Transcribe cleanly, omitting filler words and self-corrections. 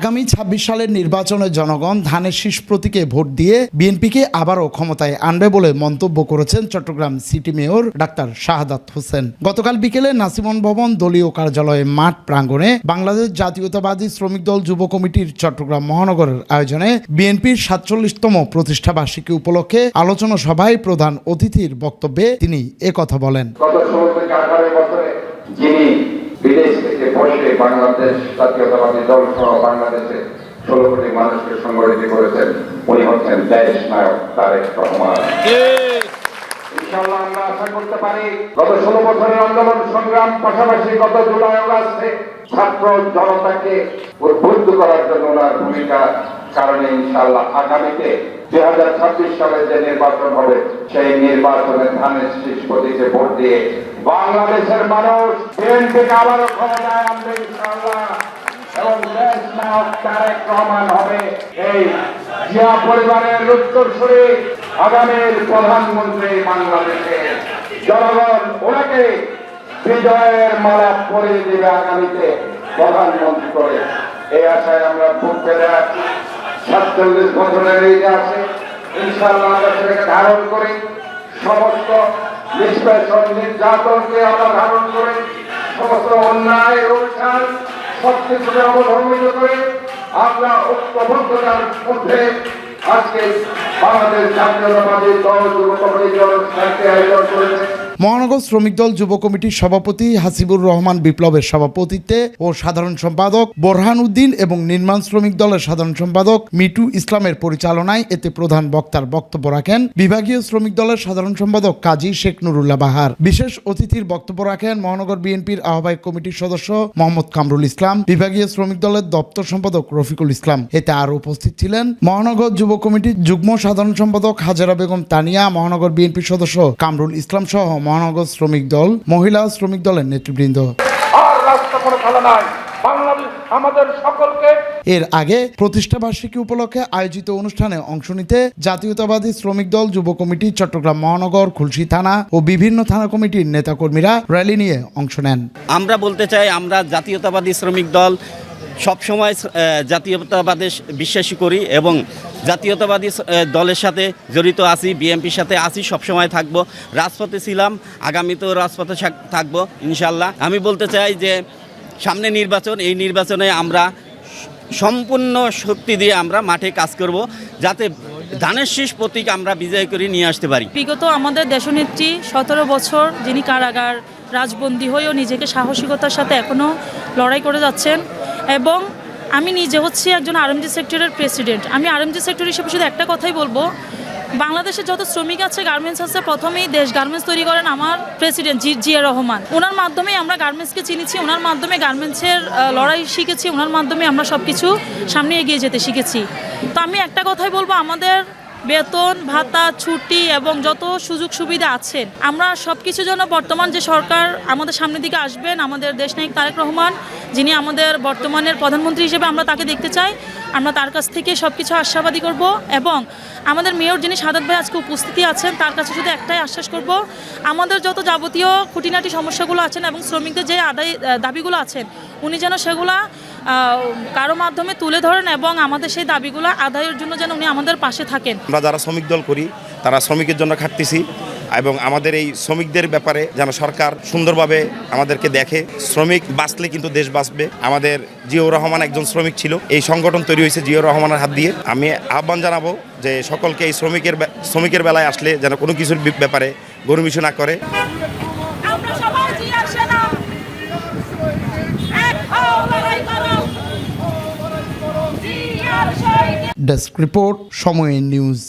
আগামী ২৬ সালের নির্বাচনে জনগণ ধানের শীষ প্রতীকে ভোট দিয়ে বিএনপিকে আবারও ক্ষমতায় আনবে বলে মন্তব্য করেছেন Chittagong city mayor doctor Shahadat Hossain. গতকাল বিকেলে নাসিমন ভবন দলীয় কার্যালয়ে মাঠ প্রাঙ্গণে বাংলাদেশ জাতীয়তাবাদী শ্রমিক দল যুব কমিটির চট্টগ্রাম মহানগরের আয়োজনে বিএনপির ৪৭তম প্রতিষ্ঠা বার্ষিকী উপলক্ষে আলোচনা সভায় প্রধান অতিথির বক্তব্যে তিনি একথা বলেন। বিদেশ থেকে বসে বাংলাদেশ জাতীয়তাবাদী দল সহ বাংলাদেশে ১৬ কোটি মানুষকে সংগঠিত করেছেন, উনি হচ্ছেন দেশ নায়ক তারেক রহমান। ইনশাআল্লাহ আমরা আশা করতে পারি গত ১৬ বছরের আন্দোলন সংগ্রাম পাশাপাশি গত জুলাই আগস্টে ছাত্র জনতাকে উদ্বুদ্ধ করার জন্য ওনার ভূমিকা কারণে ইনশাআল্লাহ আগামীতে ২০২৬ সালে যে নির্বাচন হবে সেই নির্বাচনে ধানের শীষ প্রতীকে ভোট দিয়ে বাংলাদেশের মানুষ বিএনপিকে আবারও ক্ষমতায় আনবে ইনশাআল্লাহ এবং দেশ নায়ক তারেক রহমান হবে এই জিয়া পরিবারের উত্তরসূরি আগামীর প্রধানমন্ত্রী। বাংলাদেশের জনগণ ওনাকে বিজয়ের মালা পরিয়ে দিবে আগামীতে প্রধানমন্ত্রী করে। এই আশায় আমরা ভোট পেতে আছি। ৪৭ বছরের এই যে আছে ইনশাআল্লাহ আমরা সেটাকে ধারণ করি, সমস্ত নিষ্পেষণ নির্যাতনকে আমরা ধারণ করে, সমস্ত অন্যায় অনুষ্ঠান সবকিছুকে অবধর্মিত করে আমরা ঐক্যবদ্ধতার মধ্যে আজকে বাংলাদেশ জাতীয়তাবাদী দল যুব কমিটির অনুষ্ঠানকে আয়োজন করেছে। মহানগর শ্রমিক দল যুব কমিটির সভাপতি হাসিবুর রহমান বিপ্লবের সভাপতিত্বে ও সাধারণ সম্পাদক বোরহান উদ্দিন এবং নির্মাণ শ্রমিক দলের সাধারণ সম্পাদক মিটু ইসলামের পরিচালনায় এতে প্রধান বক্তার বক্তব্য রাখেন বিভাগীয় শ্রমিক দলের সাধারণ সম্পাদক কাজী শেখ নুরুল্লাহ বাহার। বিশেষ অতিথির বক্তব্য রাখেন মহানগর বিএনপির আহ্বায়ক কমিটির সদস্য মোহাম্মদ কামরুল ইসলাম, বিভাগীয় শ্রমিক দলের দপ্তর সম্পাদক রফিকুল ইসলাম। এতে আরও উপস্থিত ছিলেন মহানগর যুব কমিটির যুগ্ম সাধারণ সম্পাদক হাজেরা বেগম তানিয়া, মহানগর বিএনপির সদস্য কামরুল ইসলাম সহ মহানগর শ্রমিক দল, মহিলা শ্রমিক দলের নেতৃবৃন্দ। এর আগে প্রতিষ্ঠা বার্ষিকী উপলক্ষে আয়োজিত অনুষ্ঠানে অংশ নিতে জাতীয়তাবাদী শ্রমিক দল যুব কমিটি চট্টগ্রাম মহানগর, খুলশী থানা ও বিভিন্ন থানা কমিটির নেতাকর্মীরা র্যালি নিয়ে অংশ নেন। আমরা বলতে চাই, আমরা জাতীয়তাবাদী শ্রমিক দল সবসময় জাতীয়তাবাদে বিশ্বাসী করি এবং জাতীয়তাবাদী দলের সাথে জড়িত আছি, বিএনপির সাথে আছি, সবসময় থাকবো। রাজপথে ছিলাম, আগামীতেও রাজপথে থাকবো ইনশাল্লাহ। আমি বলতে চাই যে সামনে নির্বাচন, এই নির্বাচনে আমরা সম্পূর্ণ শক্তি দিয়ে আমরা মাঠে কাজ করব, যাতে ধানের শীষ প্রতীক আমরা বিজয় করে নিয়ে আসতে পারি। বিগত আমাদের দেশনেত্রী ১৭ বছর যিনি কারাগার রাজবন্দী হয়েও নিজেকে সাহসিকতার সাথে এখনও লড়াই করে যাচ্ছেন এবং আমি নিজে হচ্ছি একজন আরএমজি সেক্টরের প্রেসিডেন্ট। আমি আরএমজি সেক্টর হিসেবে শুধু একটা কথাই বলবো, বাংলাদেশে যত শ্রমিক আছে, গার্মেন্টস আছে, প্রথমেই দেশ গার্মেন্টস তৈরি করেন আমার প্রেসিডেন্ট জিয়া রহমান। ওনার মাধ্যমেই আমরা গার্মেন্টসকে চিনেছি, ওনার মাধ্যমে গার্মেন্টসের লড়াই শিখেছি, ওনার মাধ্যমে আমরা সব কিছু সামনে এগিয়ে যেতে শিখেছি। তো আমি একটা কথাই বলবো, আমাদের বেতন ভাতা ছুটি এবং যত সুযোগ সুবিধা আছে আমরা সব কিছুর জন্য বর্তমান যে সরকার আমাদের সামনের দিকে আসবেন, আমাদের দেশনায়ক তারেক রহমান যিনি আমাদের বর্তমানের প্রধানমন্ত্রী হিসেবে আমরা তাকে দেখতে চাই, আমরা তার কাছ থেকে সব কিছু আশাবাদী করব এবং আমাদের মেয়র যিনি শাহাদাত ভাই আজকে উপস্থিতি আছেন তার কাছে শুধু একটাই আশ্বাস করব, আমাদের যত যাবতীয় খুঁটিনাটি সমস্যাগুলো আছেন এবং শ্রমিকদের যে দাবিগুলো আছেন উনি যেন সেগুলা কারো মাধ্যমে তুলে ধরেন এবং আমাদের সেই দাবিগুলো আদায়ের জন্য যেন উনি আমাদের পাশে থাকেন। আমরা যারা শ্রমিক দল করি তারা শ্রমিকের জন্য খাটতেছি এবং আমাদের এই শ্রমিকদের ব্যাপারে যেন সরকার সুন্দরভাবে আমাদেরকে দেখে। শ্রমিক বাঁচলে কিন্তু দেশ বাঁচবে। আমাদের জিয়াউর রহমান একজন শ্রমিক ছিল, এই সংগঠন তৈরি হয়েছে জিয়াউর রহমানের হাত দিয়ে। আমি আহ্বান জানাবো যে সকলকে এই শ্রমিকের বেলায় আসলে যেন কোনো কিছুর ব্যাপারে গরমিশু না করে। ডেস্ক রিপোর্ট, সময় নিউজ।